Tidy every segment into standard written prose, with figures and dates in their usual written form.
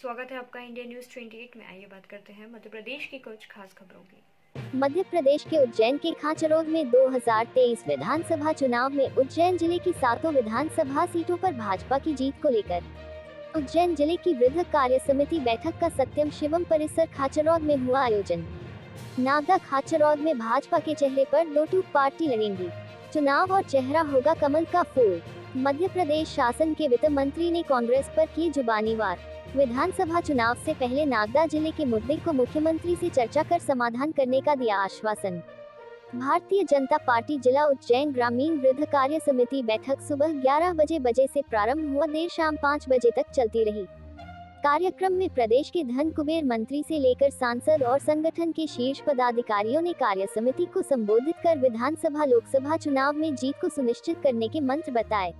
स्वागत है आपका इंडिया न्यूज 28 में। आइए बात करते हैं मध्य प्रदेश की कुछ खास खबरों की। मध्य प्रदेश के उज्जैन के खाचरोद में 2023 विधानसभा चुनाव में उज्जैन जिले की 7 विधानसभा सीटों पर भाजपा की जीत को लेकर उज्जैन जिले की वृद्ध कार्य समिति बैठक का सत्यम शिवम परिसर खाचरौद में हुआ आयोजन। नागदा खाचरौद में भाजपा के चेहरे पर दो टूक पार्टी लड़ेंगी, चुनाव और चेहरा होगा कमल का फूल। मध्य प्रदेश शासन के वित्त मंत्री ने कांग्रेस पर की जुबानी वार। विधानसभा चुनाव से पहले नागदा जिले के मुद्दे को मुख्यमंत्री से चर्चा कर समाधान करने का दिया आश्वासन। भारतीय जनता पार्टी जिला उज्जैन ग्रामीण वृद्ध कार्य समिति बैठक सुबह 11 बजे से प्रारंभ हुआ, देर शाम 5 बजे तक चलती रही। कार्यक्रम में प्रदेश के धन कुबेर मंत्री से लेकर सांसद और संगठन के शीर्ष पदाधिकारियों ने कार्य समिति को संबोधित कर विधानसभा लोकसभा चुनाव में जीत को सुनिश्चित करने के मंत्र बताए।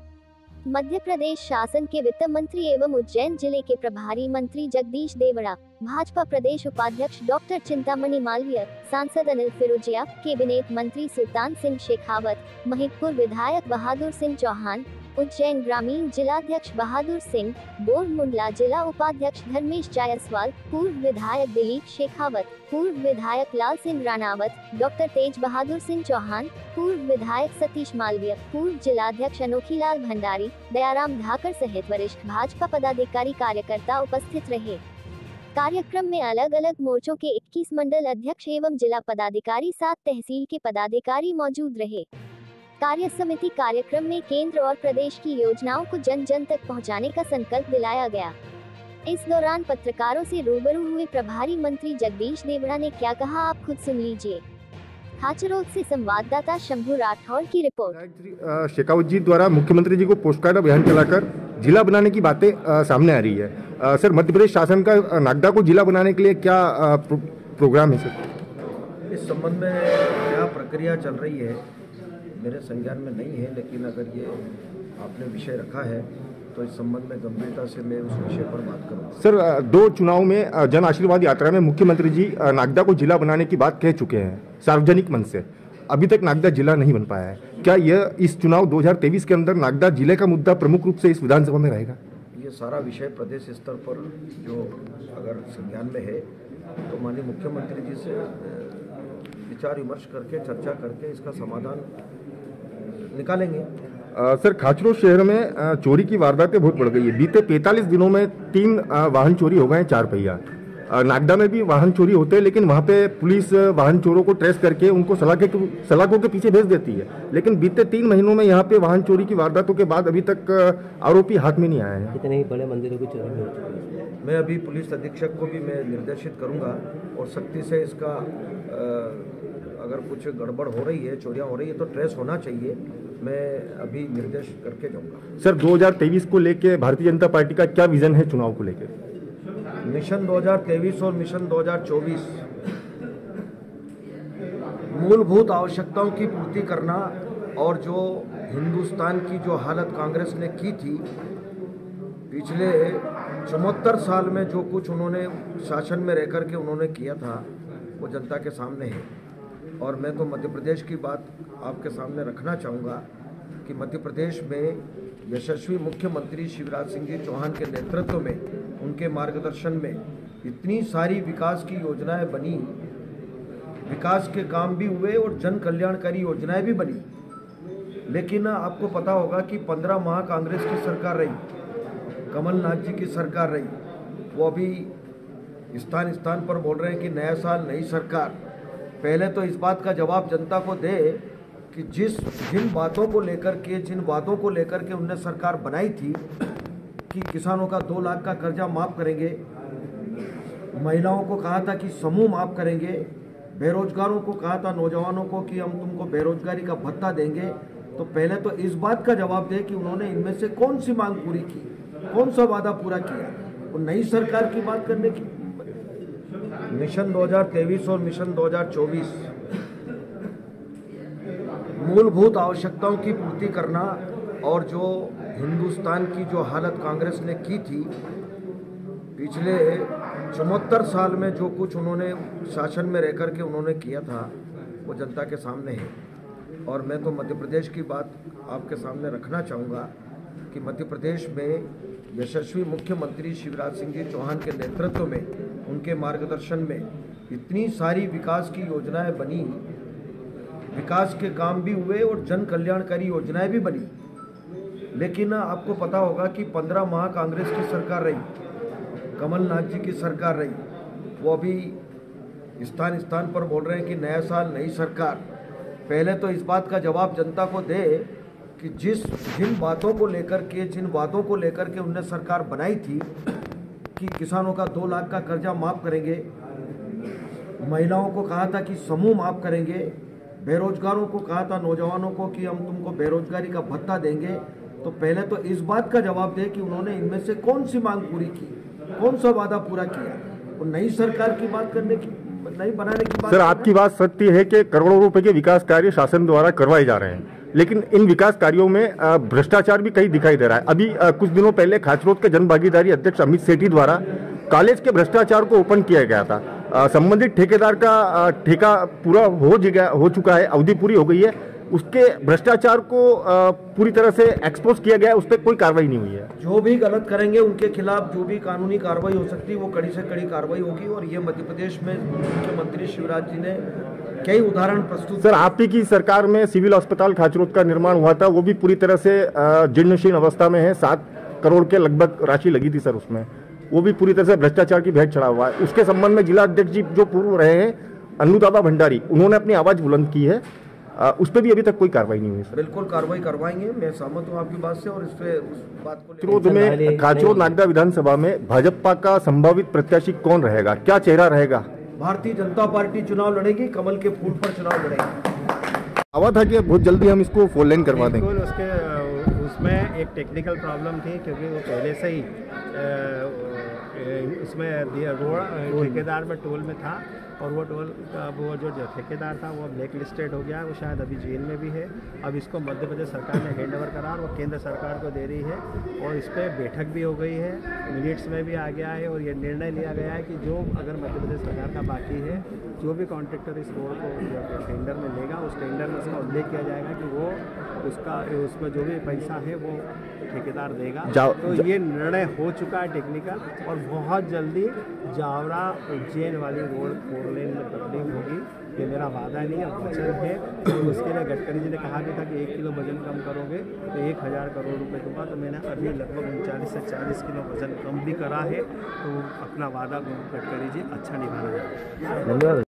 मध्य प्रदेश शासन के वित्त मंत्री एवं उज्जैन जिले के प्रभारी मंत्री जगदीश देवड़ा, भाजपा प्रदेश उपाध्यक्ष डॉक्टर चिंतामणि मालवीय, सांसद अनिल फिरोजिया, कैबिनेट मंत्री सुल्तान सिंह शेखावत, महिदपुर विधायक बहादुर सिंह चौहान, उज्जैन ग्रामीण जिलाध्यक्ष बहादुर सिंह, बोर मुंडला जिला उपाध्यक्ष धर्मेश जायसवाल, पूर्व विधायक दिलीप शेखावत, पूर्व विधायक लाल सिंह राणावत, डॉक्टर तेज बहादुर सिंह चौहान, पूर्व विधायक सतीश मालवीय, पूर्व जिलाध्यक्ष अनोखीलाल भंडारी, दयाराम धाकर सहित वरिष्ठ भाजपा पदाधिकारी कार्यकर्ता उपस्थित रहे। कार्यक्रम में अलग अलग मोर्चों के 21 मंडल अध्यक्ष एवं जिला पदाधिकारी, 7 तहसील के पदाधिकारी मौजूद रहे। कार्य समिति कार्यक्रम में केंद्र और प्रदेश की योजनाओं को जन जन तक पहुंचाने का संकल्प दिलाया गया। इस दौरान पत्रकारों से रूबरू हुए प्रभारी मंत्री जगदीश देवड़ा ने क्या कहा, आप खुद सुन लीजिए। खाचरौद से संवाददाता शंभू राठौड़ की रिपोर्ट। शेखावत जी द्वारा मुख्यमंत्री जी को पोस्ट कार्ड अभियान चलाकर जिला बनाने की बातें सामने आ रही है। सर, मध्य प्रदेश शासन का नागदा को जिला बनाने के लिए क्या प्रोग्राम है सर? इस संबंध में क्या प्रक्रिया चल रही है मेरे संज्ञान में नहीं है, लेकिन अगर ये आपने विषय रखा है तो इस संबंध में गंभीरता से मैं उस विषय पर बात करूँगा। सर, 2 चुनाव में जन आशीर्वाद यात्रा में मुख्यमंत्री जी नागदा को जिला बनाने की बात कह चुके हैं सार्वजनिक मंच से। अभी तक नागदा जिला नहीं बन पाया है। क्या यह इस चुनाव 2023 के अंदर नागदा जिले का मुद्दा प्रमुख रूप से इस विधानसभा में रहेगा? ये सारा विषय प्रदेश स्तर पर जो अगर संज्ञान में है तो माननीय मुख्यमंत्री जी से विचार विमर्श करके चर्चा करके इसका समाधान निकालेंगे। सर, खाचरौद शहर में चोरी की वारदातें बहुत बढ़ गई है। बीते 45 दिनों में 3 वाहन चोरी हो गए हैं, 4 पहिया। नागदा में भी वाहन चोरी होते हैं, लेकिन वहाँ पे पुलिस वाहन चोरों को ट्रेस करके उनको सलाखों के पीछे भेज देती है। लेकिन बीते 3 महीनों में यहाँ पे वाहन चोरी की वारदातों के बाद अभी तक आरोपी हाथ में नहीं आए हैं। कितने ही बड़े मंदिरों की चोरी हो चुकी है। मैं अभी पुलिस अधीक्षक को भी मैं निर्देशित करूँगा और सख्ती से इसका अगर कुछ गड़बड़ हो रही है, चोरियां हो रही है तो ट्रेस होना चाहिए। मैं अभी निर्देश करके जाऊंगा। सर, 2023 को लेके भारतीय जनता पार्टी का क्या विजन है चुनाव को लेकर? मिशन 2023 और मिशन 2024 मूलभूत आवश्यकताओं की पूर्ति करना और जो हिंदुस्तान की जो हालत कांग्रेस ने की थी पिछले 74 साल में, जो कुछ उन्होंने शासन में रहकर के उन्होंने किया था वो जनता के सामने है। और मैं तो मध्य प्रदेश की बात आपके सामने रखना चाहूँगा कि मध्य प्रदेश में यशस्वी मुख्यमंत्री शिवराज सिंह जी चौहान के नेतृत्व में, उनके मार्गदर्शन में इतनी सारी विकास की योजनाएं बनी, विकास के काम भी हुए और जन कल्याणकारी योजनाएं भी बनी। लेकिन आपको पता होगा कि 15 माह कांग्रेस की सरकार रही, कमलनाथ जी की सरकार रही। वो अभी स्थान स्थान पर बोल रहे हैं कि नया साल नई सरकार। पहले तो इस बात का जवाब जनता को दे कि जिन वादों को लेकर के उनने सरकार बनाई थी कि किसानों का 2 लाख का कर्जा माफ़ करेंगे, महिलाओं को कहा था कि समूह माफ़ करेंगे, बेरोजगारों को कहा था, नौजवानों को, कि हम तुमको बेरोजगारी का भत्ता देंगे। तो पहले तो इस बात का जवाब दे कि उन्होंने इनमें से कौन सी मांग पूरी की, कौन सा वादा पूरा किया। और नई सरकार की बात करने की मिशन 2023 और मिशन 2024 मूलभूत आवश्यकताओं की पूर्ति करना और जो हिंदुस्तान की जो हालत कांग्रेस ने की थी पिछले 74 साल में, जो कुछ उन्होंने शासन में रहकर के उन्होंने किया था वो जनता के सामने है। और मैं तो मध्य प्रदेश की बात आपके सामने रखना चाहूँगा कि मध्य प्रदेश में यशस्वी मुख्यमंत्री शिवराज सिंह जी चौहान के नेतृत्व में, उनके मार्गदर्शन में इतनी सारी विकास की योजनाएं बनी, विकास के काम भी हुए और जन कल्याणकारी योजनाएं भी बनी। लेकिन आपको पता होगा कि 15 माह कांग्रेस की सरकार रही, कमलनाथ जी की सरकार रही। वो अभी स्थान स्थान पर बोल रहे हैं कि नया साल नई सरकार। पहले तो इस बात का जवाब जनता को दे कि जिन बातों को लेकर के, जिन वादों को लेकर के उनने सरकार बनाई थी कि किसानों का 2 लाख का कर्जा माफ़ करेंगे, महिलाओं को कहा था कि समूह माफ़ करेंगे, बेरोजगारों को कहा था, नौजवानों को, कि हम तुमको बेरोजगारी का भत्ता देंगे। तो पहले तो इस बात का जवाब दे कि उन्होंने इनमें से कौन सी मांग पूरी की, कौन सा वादा पूरा किया। और नई सरकार की बात करने की, नई बनाने की बात। सर, आपकी बात सत्य है कि करोड़ों रुपए के विकास कार्य शासन द्वारा करवाए जा रहे हैं, लेकिन इन विकास कार्यों में भ्रष्टाचार भी कहीं दिखाई दे रहा है। अभी कुछ दिनों पहले खाचरोद के जन भागीदारी अध्यक्ष अमित सेठी द्वारा कॉलेज के भ्रष्टाचार को ओपन किया गया था। संबंधित ठेकेदार का ठेका पूरा हो चुका है, अवधि पूरी हो गई है, उसके भ्रष्टाचार को पूरी तरह से एक्सपोज किया गया है, उस पर कोई कार्रवाई नहीं हुई है। जो भी गलत करेंगे उनके खिलाफ जो भी कानूनी कार्रवाई हो सकती है वो कड़ी से कड़ी कार्रवाई होगी। और ये मध्य प्रदेश में मुख्यमंत्री शिवराज जी ने कई उदाहरण प्रस्तुत। सर, आप ही की सरकार में सिविल अस्पताल खाचरोद का निर्माण हुआ था, वो भी पूरी तरह से जीर्णशीर्ण अवस्था में है। 7 करोड़ के लगभग राशि लगी थी सर उसमें, वो भी पूरी तरह से भ्रष्टाचार की भेंट चढ़ा हुआ है। उसके संबंध में जिला अध्यक्ष जी जो पूर्व रहे हैं अन्नूदाबा भंडारी, उन्होंने अपनी आवाज बुलंद की है, उस पर भी अभी तक कोई कार्रवाई नहीं हुई सर। बिल्कुल कार्रवाई करवाएंगे, मैं सहमत हूँ आपकी बात से। और इस पे उस बात को खाचरोद में, खाचरोद नागदा विधानसभा में भाजपा का संभावित प्रत्याशी कौन रहेगा, क्या चेहरा रहेगा? भारतीय जनता पार्टी चुनाव लड़ेगी, कमल के फूल पर चुनाव लड़ेगी। आवा था कि बहुत जल्दी हम इसको 4 लेन करवा देंगे। बिल्कुल, उसमें एक टेक्निकल प्रॉब्लम थी, क्योंकि वो पहले से ही उसमें रोड ठेकेदार में टोल में था, और वो टोल वो जो ठेकेदार था वो ब्लैक लिस्टेड हो गया, वो शायद अभी जेल में भी है। अब इसको मध्य प्रदेश सरकार ने हैंड ओवर करा और वो केंद्र सरकार को दे रही है, और इस पर बैठक भी हो गई है, मिनट्स में भी आ गया है, और ये निर्णय लिया गया है कि जो अगर मध्य प्रदेश सरकार का बाकी है, जो भी कॉन्ट्रैक्टर इस रोड को टेंडर में लेगा, उस टेंडर में उसका उल्लेख किया जाएगा कि वो उसमें जो भी पैसा है वो ठेकेदार देगा। तो ये निर्णय हो चुका है टेक्निकल, और बहुत जल्दी जावरा उज्जैन वाली रोड 4 लेन में तब्दील होगी। ये मेरा वादा नहीं है, वचन है। तो उसके लिए गडकरी जी ने कहा भी था कि 1 किलो वजन कम करोगे तो 1000 करोड़ रुपए दूंगा। तो मैंने अभी लगभग 39 से 40 किलो वजन कम भी करा है। तो अपना वादा गडकरी जी अच्छा निभा रहे हैं।